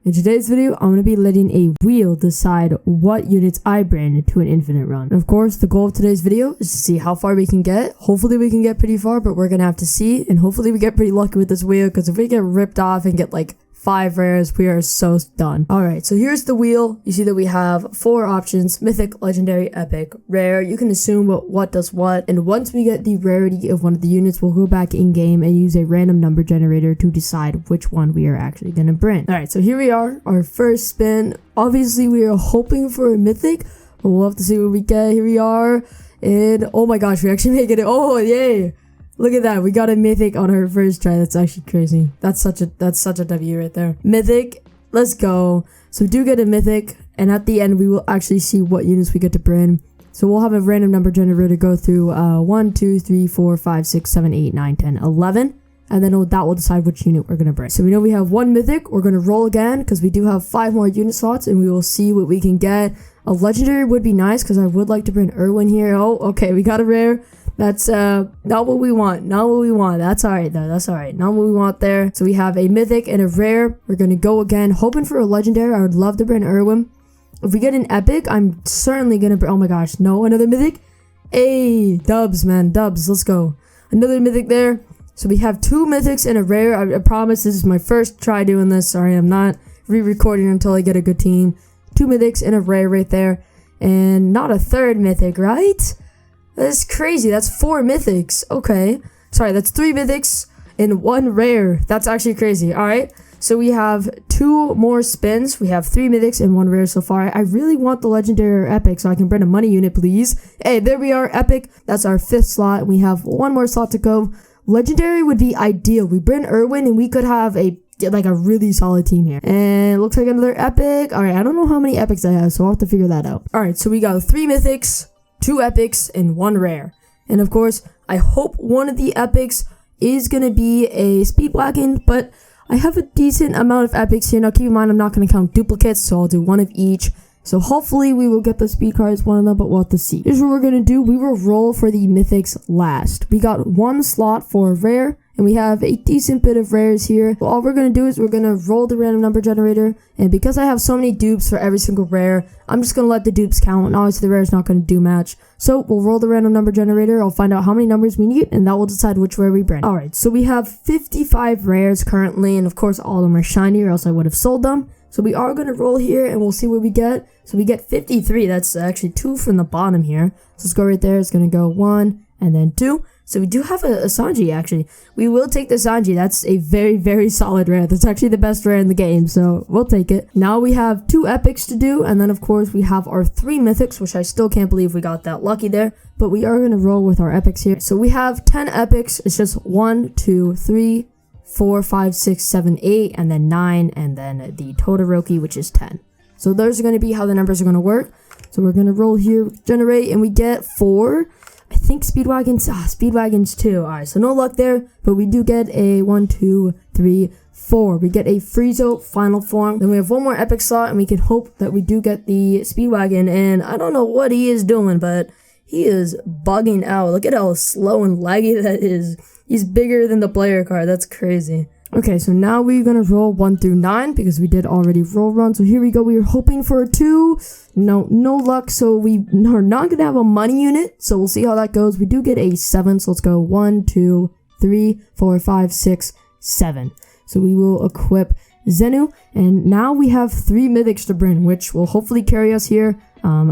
In today's video, I'm going to be letting a wheel decide what units I bring to an infinite run. And of course, the goal of today's video is to see how far we can get. Hopefully we can get pretty far, but we're going to have to see. And hopefully we get pretty lucky with this wheel, because if we get ripped off and get like 5 rares, we are so done. Alright, so here's the wheel. You see that we have 4 options: mythic, legendary, epic, rare. You can assume what does what, and once we get the rarity of one of the units, we'll go back in game and use a random number generator to decide which one we are actually going to bring. Alright, so here we are, our first spin. Obviously we are hoping for a mythic, but we'll have to see what we get. Here we are, and oh my gosh, we actually make it. Oh yay! Look at that, we got a mythic on our first try. That's actually crazy. That's such a W right there. Mythic, let's go. So we do get a mythic, and at the end we will actually see what units we get to bring. So we'll have a random number generator go through 1, 2, 3, 4, 5, 6, 7, 8, 9, 10, 11. And then that will decide which unit we're going to bring. So we know we have 1 mythic. We're going to roll again because we do have 5 more unit slots, and we will see what we can get. A legendary would be nice because I would like to bring Irwin here. Oh, okay, we got a rare. That's not what we want. Not what we want. That's alright though. That's alright. Not what we want there. So we have a mythic and a rare. We're going to go again, hoping for a legendary. I would love to bring Irwin. If we get an epic, I'm certainly going to bring... Oh my gosh. No, another mythic? Hey, dubs, man. Dubs. Let's go. Another mythic there. So we have 2 mythics and a rare. I promise this is my first try doing this. Sorry, I'm not re-recording until I get a good team. 2 mythics and a rare right there. And not a third mythic, right? That's crazy. That's 4 mythics. Okay. Sorry, that's 3 mythics and 1 rare. That's actually crazy. Alright. So we have 2 more spins. We have 3 mythics and 1 rare so far. I really want the legendary or epic so I can bring a money unit, please. Hey, there we are. Epic. That's our 5th slot. We have 1 more slot to go. Legendary would be ideal. We bring Irwin and we could have a really solid team here. And it looks like another epic. Alright, I don't know how many epics I have, so I'll have to figure that out. Alright, so we got 3 mythics, 2 epics, and 1 rare. And of course, I hope one of the epics is going to be a Speedwagon, but I have a decent amount of epics here. Now keep in mind, I'm not going to count duplicates, so I'll do 1 of each. So hopefully we will get the speed cards, one of them, but we'll have to see. Here's what we're going to do. We will roll for the mythics last. We got 1 slot for rare, and we have a decent bit of rares here. So all we're going to do is we're going to roll the random number generator, and because I have so many dupes for every single rare, I'm just going to let the dupes count, and obviously the rare is not going to do match. So we'll roll the random number generator. I'll find out how many numbers we need, and that will decide which rare we bring. Alright, so we have 55 rares currently, and of course all of them are shiny, or else I would have sold them. So we are going to roll here, and we'll see what we get. So we get 53. That's actually 2 from the bottom here. So let's go right there. It's going to go 1 and then 2. So we do have a Sanji, actually. We will take the Sanji. That's a very, very solid rare. That's actually the best rare in the game, so we'll take it. Now we have 2 epics to do, and then of course we have our 3 mythics, which I still can't believe we got that lucky there. But we are going to roll with our epics here. So we have 10 epics. It's just 1, 2, 3, 4, 5, 6, 7, 8, and then 9, and then the Todoroki, which is 10. So those are going to be how the numbers are going to work. So we're going to roll here, generate, and we get 4. I think Speedwagon's 2. Alright, so no luck there, but we do get a 1, 2, 3, 4. We get a Frieza final form. Then we have 1 more epic slot, and we can hope that we do get the Speedwagon. And I don't know what he is doing, but he is bugging out. Look at how slow and laggy that is. He's bigger than the player card. That's crazy. Okay, so now we're going to roll 1 through 9 because we did already roll run. So here we go. We were hoping for a 2. No luck. So we are not going to have a money unit. So we'll see how that goes. We do get a 7. So let's go 1, 2, 3, 4, 5, 6, 7. So we will equip Zenu. And now we have 3 mythics to bring, which will hopefully carry us here. I'll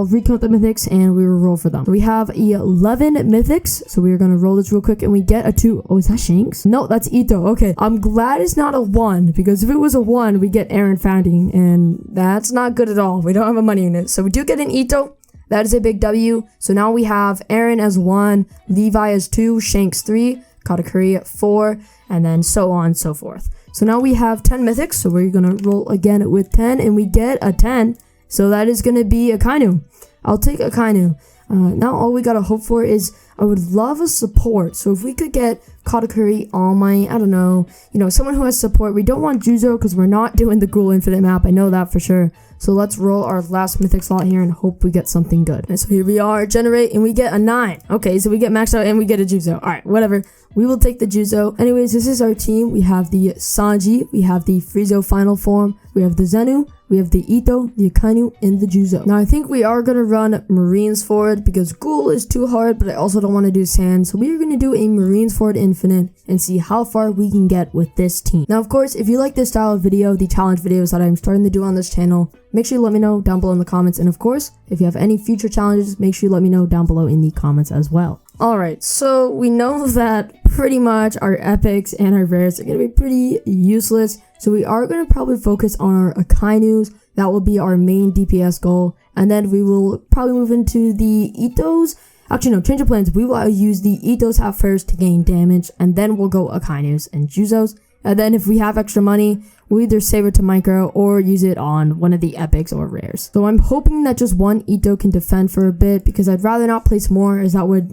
recount the mythics and we will roll for them. So we have 11 mythics. So we are going to roll this real quick and we get a 2. Oh, is that Shanks? No, that's Ito. Okay. I'm glad it's not a 1 because if it was a 1, we get Aaron Founding and that's not good at all. We don't have a money unit. So we do get an Ito. That is a big W. So now we have Aaron as 1, Levi as 2, Shanks 3, Katakuri 4, and then so on and so forth. So now we have 10 mythics. So we're going to roll again with 10 and we get a 10. So that is going to be Akainu. I'll take Akainu. Now all we got to hope for is I would love a support. So if we could get Katakuri, All Might, I don't know, someone who has support. We don't want Juzo because we're not doing the Ghoul Infinite map. I know that for sure. So let's roll our last mythic slot here and hope we get something good. And so here we are, generate, and we get a 9. Okay, so we get maxed out and we get a Juzo. All right, whatever. We will take the Juzo. Anyways, this is our team. We have the Sanji, we have the Frieza final form, we have the Zenu, we have the Ito, the Akainu, and the Juzo. Now, I think we are going to run Marines Forward because Ghoul is too hard, but I also don't want to do Sand. So we are going to do a Marines Forward Infinite and see how far we can get with this team. Now, of course, if you like this style of video, the challenge videos that I'm starting to do on this channel, make sure you let me know down below in the comments. And of course, if you have any future challenges, make sure you let me know down below in the comments as well. Alright, so we know that pretty much our epics and our rares are going to be pretty useless. So we are going to probably focus on our Akainus. That will be our main DPS goal. And then we will probably move into the Itos. Actually, no, change of plans. We will use the Itos half first to gain damage. And then we'll go Akainus and Juzos. And then if we have extra money, we'll either save it to micro or use it on one of the epics or rares. So I'm hoping that just one Ito can defend for a bit because I'd rather not place more as that would,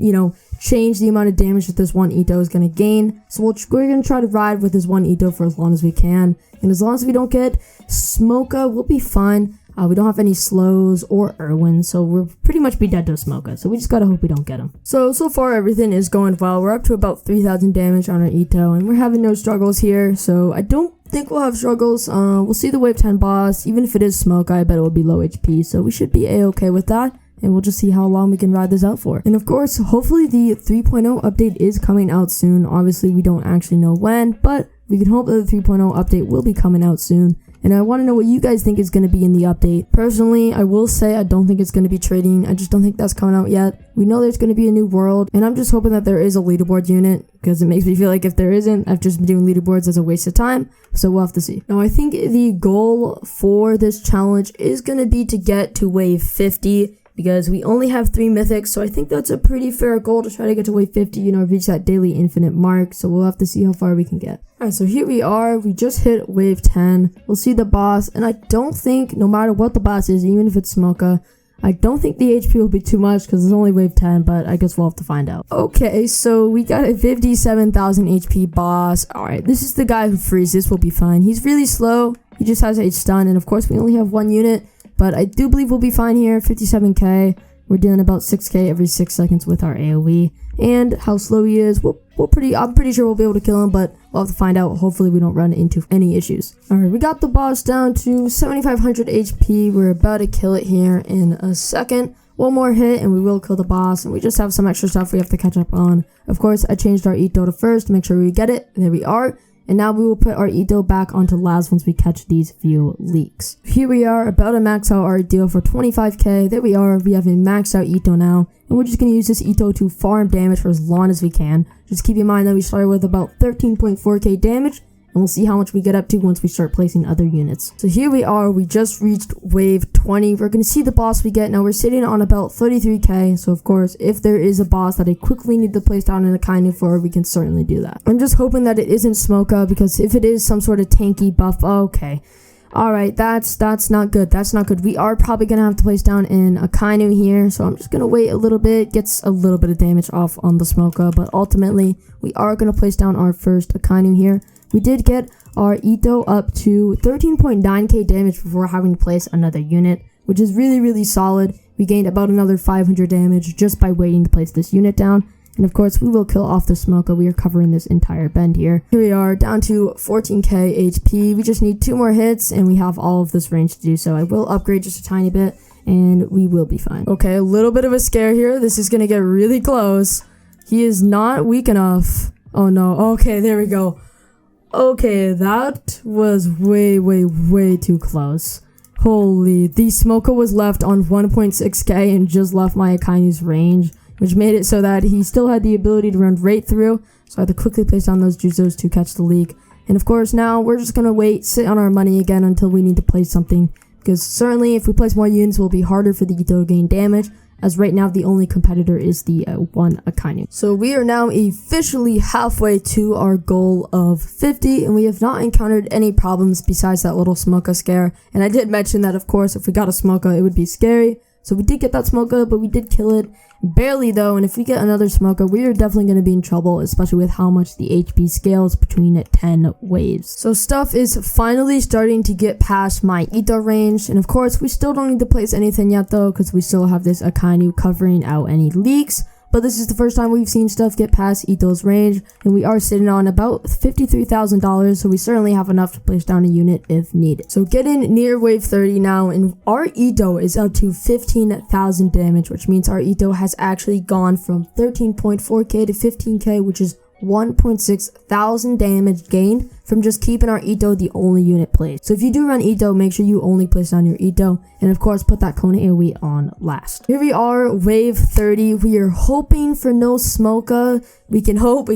change the amount of damage that this one Ito is going to gain. So we're going to try to ride with this one Ito for as long as we can. And as long as we don't get Smoka, we'll be fine. We don't have any slows or Irwin, so we'll pretty much be dead to Smoka. So we just gotta hope we don't get him. So far everything is going well. We're up to about 3,000 damage on our Ito, and we're having no struggles here. So I don't think we'll have struggles. We'll see the wave 10 boss. Even if it is Smoka, I bet it will be low HP. So we should be a-okay with that. And we'll just see how long we can ride this out for. And of course, hopefully the 3.0 update is coming out soon. Obviously, we don't actually know when, but we can hope that the 3.0 update will be coming out soon. And I want to know what you guys think is going to be in the update. Personally, I will say I don't think it's going to be trading. I just don't think that's coming out yet. We know there's going to be a new world, and I'm just hoping that there is a leaderboard unit, because it makes me feel like if there isn't, I've just been doing leaderboards as a waste of time. So we'll have to see. Now, I think the goal for this challenge is going to be to get to wave 50. Because we only have 3 mythics, so I think that's a pretty fair goal to try to get to wave 50, reach that daily infinite mark. So we'll have to see how far we can get. Alright, so here we are. We just hit wave 10. We'll see the boss, and I don't think, no matter what the boss is, even if it's Smoka, I don't think the HP will be too much because it's only wave 10, but I guess we'll have to find out. Okay, so we got a 57,000 HP boss. Alright, this is the guy who freezes. We'll be fine. He's really slow. He just has a stun, and of course we only have 1 unit. But I do believe we'll be fine here. 57k. We're dealing about 6k every 6 seconds with our AoE. And how slow he is, I'm pretty sure we'll be able to kill him, but we'll have to find out. Hopefully we don't run into any issues. Alright, we got the boss down to 7,500 HP. We're about to kill it here in a second. One more hit and we will kill the boss, and we just have some extra stuff we have to catch up on. Of course, I changed our Ito to first to make sure we get it. There we are. And now we will put our Ito back onto last once we catch these few leaks. Here we are, about to max out our deal for 25k. There we are, we have a maxed out Ito now. And we're just going to use this Ito to farm damage for as long as we can. Just keep in mind that we started with about 13.4k damage. And we'll see how much we get up to once we start placing other units. So here we are, we just reached wave 20. We're going to see the boss we get. Now we're sitting on about 33k. So of course, if there is a boss that I quickly need to place down in a Akainu for, we can certainly do that. I'm just hoping that it isn't Smoka, because if it is some sort of tanky buff, okay. Alright, that's not good. That's not good. We are probably going to have to place down in a Akainu here. So I'm just going to wait a little bit. Gets a little bit of damage off on the Smoka. But ultimately, we are going to place down our first Akainu here. We did get our Ito up to 13.9k damage before having to place another unit, which is really, really solid. We gained about another 500 damage just by waiting to place this unit down. And of course, we will kill off the Smoka. We are covering this entire bend here. Here we are, down to 14k HP. We just need 2 more hits, and we have all of this range to do so. I will upgrade just a tiny bit, and we will be fine. Okay, a little bit of a scare here. This is going to get really close. He is not weak enough. Oh no. Okay, there we go. Okay, that was way too close. Holy, the Smoka was left on 1.6k and just left my Akainu's range, which made it so that he still had the ability to run right through. So I had to quickly place down those Juzos to catch the leak. And of course, now we're just going to sit on our money again until we need to place something. Because certainly, if we place more units, it will be harder for the Ito to gain damage. As right now, the only competitor is the one Akainu. So we are now officially halfway to our goal of 50, and we have not encountered any problems besides that little Smoka scare. And I did mention that, of course, if we got a Smoka, it would be scary. So we did get that Smoker, but we did kill it. Barely though, and if we get another Smoker, we are definitely going to be in trouble, especially with how much the HP scales between 10 waves. So stuff is finally starting to get past my Itto range, and of course, we still don't need to place anything yet though, because we still have this Akainu covering out any leaks. But this is the first time we've seen stuff get past Itto's range, and we are sitting on about $53,000, so we certainly have enough to place down a unit if needed. So getting near wave 30 now, and our Itto is up to 15,000 damage, which means our Itto has actually gone from 13.4k to 15k, which is 1.6 thousand damage gained from just keeping our Itto the only unit placed. So if you do run Itto, make sure you only place down your Itto, and of course put that Kona AoE on last. Here we are, wave 30. We are hoping for no Smoker. We can hope,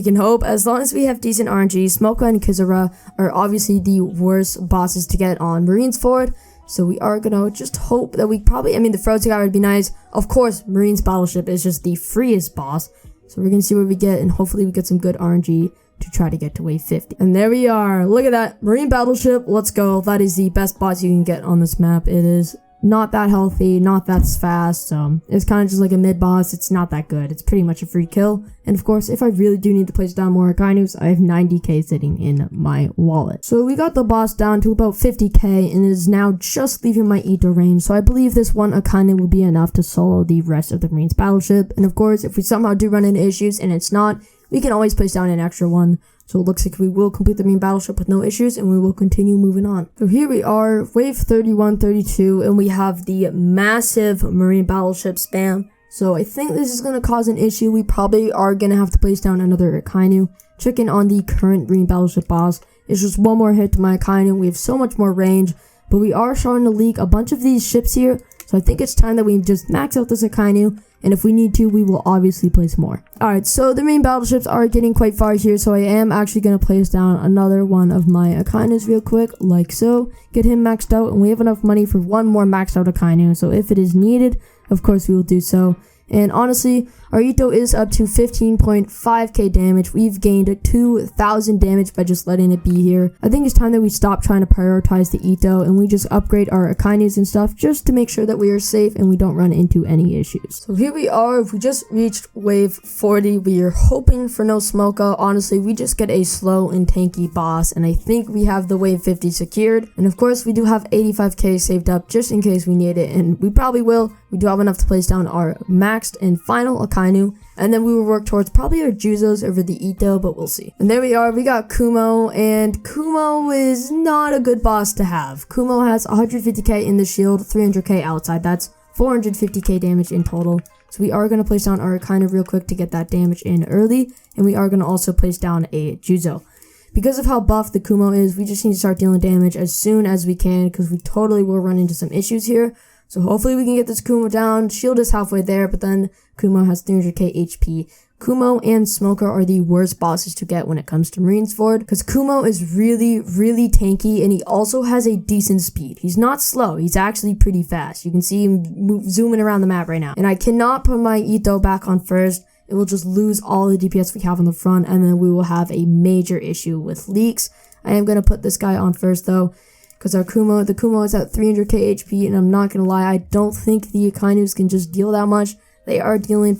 as long as we have decent RNG. Smoker and Kizura are obviously the worst bosses to get on Marineford. So we are gonna just hope that we probably, the Frozen guy would be nice. Of course, Marine's Battleship is just the freest boss. So we're going to see what we get, and hopefully we get some good RNG to try to get to wave 50. And there we are. Look at that. Marine Battleship. Let's go. That is the best boss you can get on this map. It is not that healthy, not that fast. It's kind of just like a mid boss. It's not that good. It's pretty much a free kill. And of course, if I really do need to place down more Akainus, I have 90k sitting in my wallet. So we got the boss down to about 50k, and it is now just leaving my Itto range. So I believe this one Akainu will be enough to solo the rest of the Marine's Battleship. And of course, if we somehow do run into issues and it's not, we can always place down an extra one. So it looks like we will complete the Marine Battleship with no issues, and we will continue moving on. So here we are, wave 31, 32, and we have the massive Marine Battleship spam. So I think this is going to cause an issue. We probably are going to have to place down another Akainu. Checking on the current Marine Battleship boss. It's just one more hit to my Akainu. We have so much more range, but we are starting to leak a bunch of these ships here. So I think it's time that we just max out this Akainu, and if we need to, we will obviously place more. Alright, so the Marine Battleships are getting quite far here, so I am actually going to place down another one of my Akainus real quick, like so. Get him maxed out, and we have enough money for one more maxed out Akainu, so if it is needed, of course we will do so. And honestly, our Itto is up to 15.5k damage. We've gained 2,000 damage by just letting it be here. I think it's time that we stop trying to prioritize the Itto and we just upgrade our Akainus and stuff just to make sure that we are safe and we don't run into any issues. So here we are. We just reached wave 40. We are hoping for no Smoker. Honestly, we just get a slow and tanky boss, and I think we have the wave 50 secured. And of course, we do have 85k saved up just in case we need it, and we probably will. We do have enough to place down our maxed and final Akainu, and then we will work towards probably our Juzos over the Itto, but we'll see. And there we are, we got Kumo, and Kumo is not a good boss to have. Kumo has 150k in the shield, 300k outside. That's 450k damage in total. So we are going to place down our Akainu real quick to get that damage in early, and we are going to also place down a Juzo. Because of how buff the Kumo is, we just need to start dealing damage as soon as we can, because we totally will run into some issues here. So hopefully we can get this Kumo down. Shield is halfway there, but then Kumo has 300k HP. Kumo and Smoker are the worst bosses to get when it comes to Marineford, because Kumo is really, really tanky, and he also has a decent speed. He's not slow, he's actually pretty fast. You can see him zooming around the map right now. And I cannot put my Itto back on first. It will just lose all the DPS we have on the front, and then we will have a major issue with leaks. I am going to put this guy on first though, because the Kumo is at 300k HP, and I'm not going to lie, I don't think the Akainus can just deal that much. They are dealing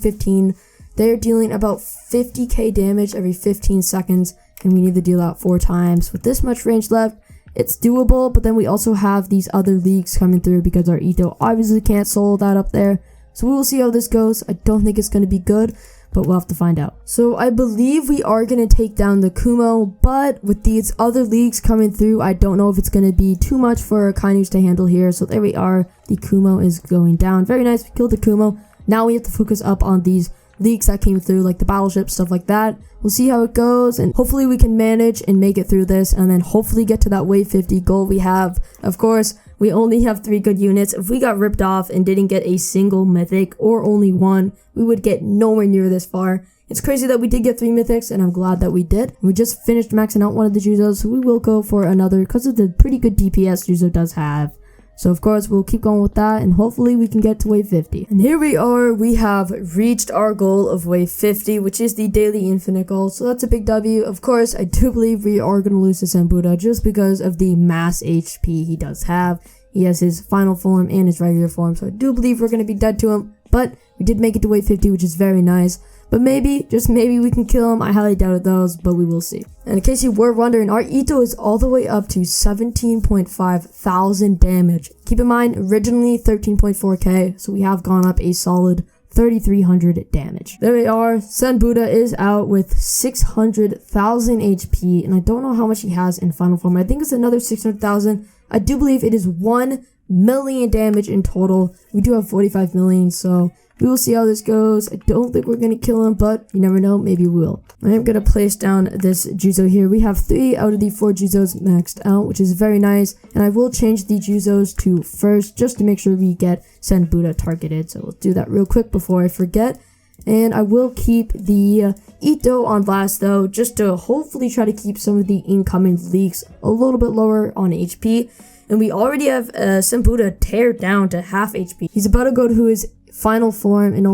about 50k damage every 15 seconds, and we need to deal out 4 times. With this much range left, it's doable, but then we also have these other leagues coming through because our Itto obviously can't solo that up there. So we will see how this goes. I don't think it's going to be good, but we'll have to find out. So I believe we are going to take down the Kumo, but with these other leagues coming through, I don't know if it's going to be too much for Akainus to handle here. So there we are. The Kumo is going down. Very nice. We killed the Kumo. Now we have to focus up on these leagues that came through, like the battleships, stuff like that. We'll see how it goes, and hopefully we can manage and make it through this, and then hopefully get to that wave 50 goal we have. Of course, we only have 3 good units. If we got ripped off and didn't get a single mythic or only one, we would get nowhere near this far. It's crazy that we did get 3 mythics, and I'm glad that we did. We just finished maxing out one of the Juzos, so we will go for another because of the pretty good DPS Juzo does have. So of course, we'll keep going with that, and hopefully we can get to wave 50. And here we are, we have reached our goal of wave 50, which is the daily infinite goal. So that's a big W. Of course, I do believe we are going to lose to Sambuda just because of the mass HP he does have. He has his final form and his regular form, so I do believe we're going to be dead to him. But we did make it to wave 50, which is very nice. But maybe, just maybe, we can kill him. I highly doubt it though, but we will see. And in case you were wondering, our Itto is all the way up to 17.5 thousand damage. Keep in mind, originally 13.4k, so we have gone up a solid 3,300 damage. There we are. Senbuda is out with 600,000 HP, and I don't know how much he has in final form. I think it's another 600,000. I do believe it is 1 million damage in total. We do have 45 million, so we will see how this goes. I don't think we're going to kill him, but you never know, maybe we will. I am going to place down this Juzo here. We have 3 out of the 4 Juzos maxed out, which is very nice. And I will change the Juzos to first, just to make sure we get Senbuda targeted. So we'll do that real quick before I forget. And I will keep the Itto on last though, just to hopefully try to keep some of the incoming leaks a little bit lower on HP. And we already have Senbuda tear down to half HP. He's about to go to his final form, and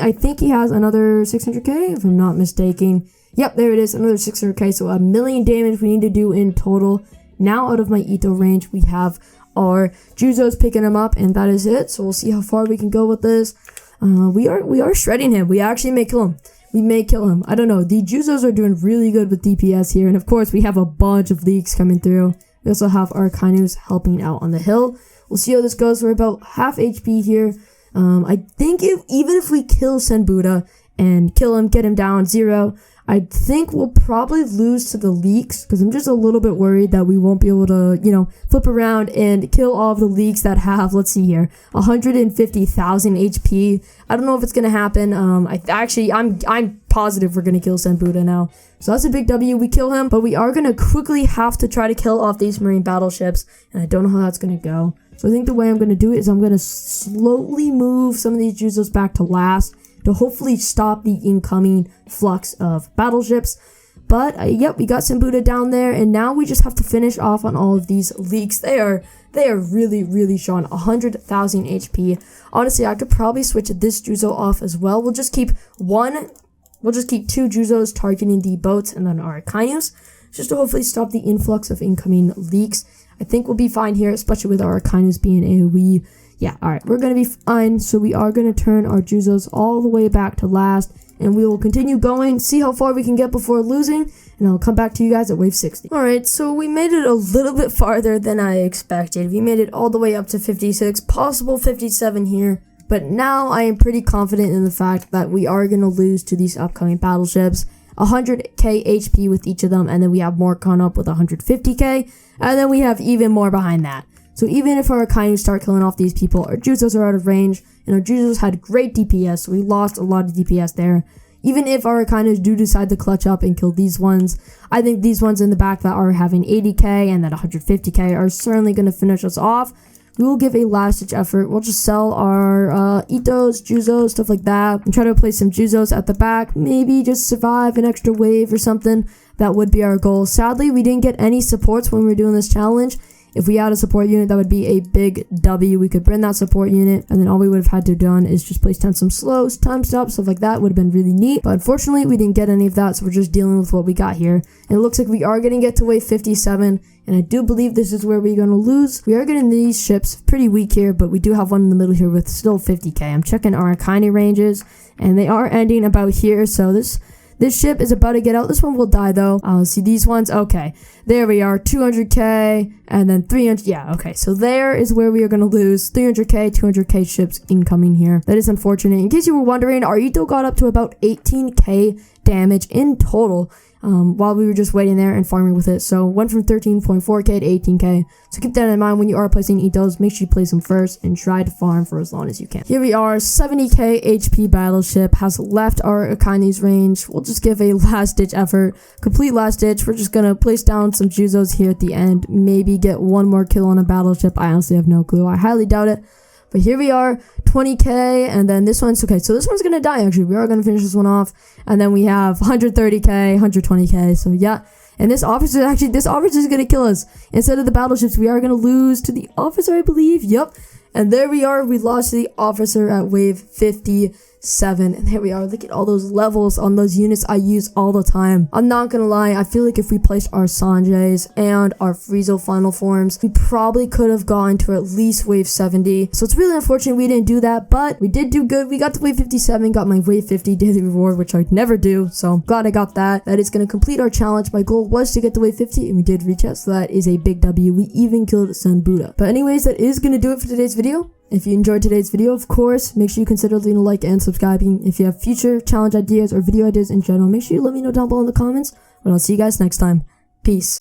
I think he has another 600k if I'm not mistaken. Yep, there it is, another 600k. So 1 million damage we need to do in total. Now out of my Itto range, we have our Juzos picking him up, and that is it. So we'll see how far we can go with this. We are shredding him. We actually may kill him. We may kill him. I don't know. The Juzos are doing really good with DPS here, and of course we have a bunch of leaks coming through. We also have our Kainus helping out on the hill. We'll see how this goes. We're about half HP here. I think even if we kill Senbuda and kill him, get him down 0, I think we'll probably lose to the leaks, because I'm just a little bit worried that we won't be able to, you know, flip around and kill all of the leaks that have, let's see here, 150,000 HP. I don't know if it's gonna happen. I'm positive we're gonna kill Senbuda now. So that's a big W. We kill him, but we are gonna quickly have to try to kill off these marine battleships, and I don't know how that's gonna go. So I think the way I'm gonna do it is I'm gonna slowly move some of these Juzos back to last, to hopefully stop the incoming flux of battleships. But yep, we got Senbuda down there, and now we just have to finish off on all of these leaks. They are really showing 100,000 HP. Honestly, I could probably switch this Juzo off as well. We'll just keep 2 Juzos targeting the boats and then our Kainus, just to hopefully stop the influx of incoming leaks. I think we'll be fine here, especially with our Kainus being AoE. Yeah, alright, we're going to be fine. So we are going to turn our Juzos all the way back to last, and we will continue going, see how far we can get before losing, and I'll come back to you guys at wave 60. Alright, so we made it a little bit farther than I expected. We made it all the way up to 56, possible 57 here, but now I am pretty confident in the fact that we are going to lose to these upcoming battleships. 100k HP with each of them, and then we have more coming up with 150k, and then we have even more behind that. So even if our Kainus start killing off these people, our Juzos are out of range, and our Juzos had great DPS, so we lost a lot of DPS there. Even if our Kainus do decide to clutch up and kill these ones, I think these ones in the back that are having 80k and then 150k are certainly going to finish us off. We will give a last-ditch effort. We'll just sell our Ittos, Juzos, stuff like that, and try to place some Juzos at the back. Maybe just survive an extra wave or something. That would be our goal. Sadly, we didn't get any supports when we were doing this challenge. If we had a support unit, that would be a big W. We could bring that support unit, and then all we would have had to have done is just place down some slows, time stops, stuff like that would have been really neat. But unfortunately, we didn't get any of that, so we're just dealing with what we got here. And it looks like we are going to get to wave 57, and I do believe this is where we're going to lose. We are getting these ships pretty weak here, but we do have one in the middle here with still 50k. I'm checking our Akaine ranges, and they are ending about here, so this ship is about to get out. This one will die though. See these ones? Okay. There we are. 200k and then 300. Yeah, okay. So there is where we are going to lose. 300k, 200k ships incoming here. That is unfortunate. In case you were wondering, our Itto got up to about 18k damage in total while we were just waiting there and farming with it. So went from 13.4k to 18k. So keep that in mind when you are placing Ittos. Make sure you place them first and try to farm for as long as you can. Here we are. 70k HP battleship has left our Akaine's range. We'll just give a last-ditch effort. Complete last-ditch. We're just going to place down some Juzos here at the end. Maybe get one more kill on a battleship. I honestly have no clue. I highly doubt it. But here we are, 20k, and then this one's, okay, so this one's going to die, actually. We are going to finish this one off, and then we have 130k, 120k, so yeah. And this officer, actually, this officer is going to kill us. Instead of the battleships, we are going to lose to the officer, I believe. Yep. And there we are. We lost to the officer at wave 57. And there we are. Look at all those levels on those units I use all the time. I'm not gonna lie. I feel like if we placed our Sanjays and our Frieza final forms, we probably could have gone to at least wave 70. So it's really unfortunate we didn't do that, but we did do good. We got to wave 57, got my wave 50 daily reward, which I'd never do. So I'm glad I got that. That is gonna complete our challenge. My goal was to get to wave 50 and we did reach it. So that is a big W. We even killed Sun Buddha. But anyways, that is gonna do it for today's video. If you enjoyed today's video, of course, make sure you consider leaving a like and subscribing. If you have future challenge ideas or video ideas in general, make sure you let me know down below in the comments. And I'll see you guys next time. Peace.